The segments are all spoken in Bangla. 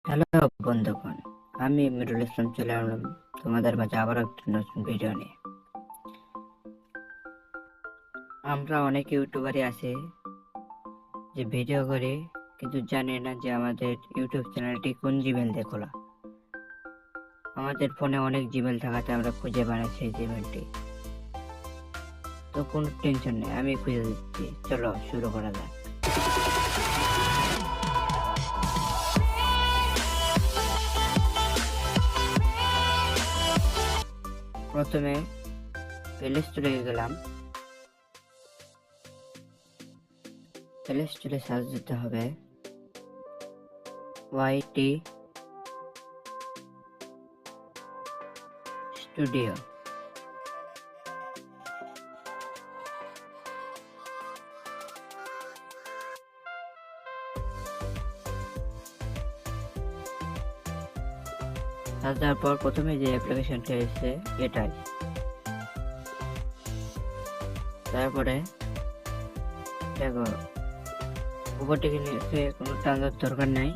হ্যালো বন্ধুগণ, আমি মিরুল ইসলাম চলে আসলাম তোমাদের মাঝে আবার একটা নতুন ভিডিও নিয়ে। আমরা অনেক ইউটিউবারই আছে যে ভিডিও করে কিন্তু জানি না যে আমাদের ইউটিউব চ্যানেলটি কোন জিমেল দিয়ে খোলা। আমাদের ফোনে অনেক জিমেল থাকাতে আমরা খুঁজে বানাচ্ছি এই জিমেলটি। তো কোনো টেনশন নেই, আমি খুঁজে দিচ্ছি। চলো শুরু করা যাক। প্রথমে প্লে স্টোরে গেলাম। প্লে স্টোরে সার্চ দিতে হবে ওয়াইটি স্টুডিও। সার্চ দেওয়ার পর প্রথমে যে অ্যাপ্লিকেশনটি এসেছে এটাই। তারপরে দেখো উপরটিকে নিচে কোনো টানার দরকার নাই,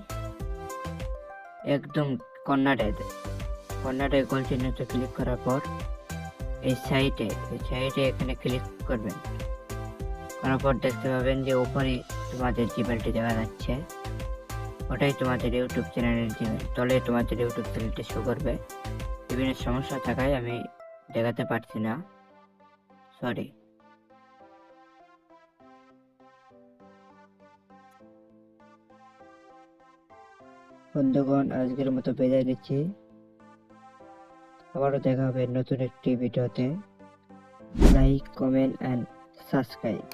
একদম কর্নারে গোল চিহ্নতে ক্লিক করার পর এই সাইটে এখানে ক্লিক করবেন। করার পর দেখতে পাবেন যে উপরে তোমাদের জিমেলটি দেখা যাচ্ছে, ওটাই তোমাদের ইউটিউব চ্যানেলের জিমেল। তলে তোমাদের ইউটিউব চ্যানেলটি শো করবে। বিভিন্ন সমস্যা থাকায় আমি দেখাতে পারছি না, সরি। বন্ধুগণ, আজকের মতো বিদায় নিচ্ছি। আবারও দেখা হবে নতুন একটি ভিডিওতে। Like, comment and subscribe.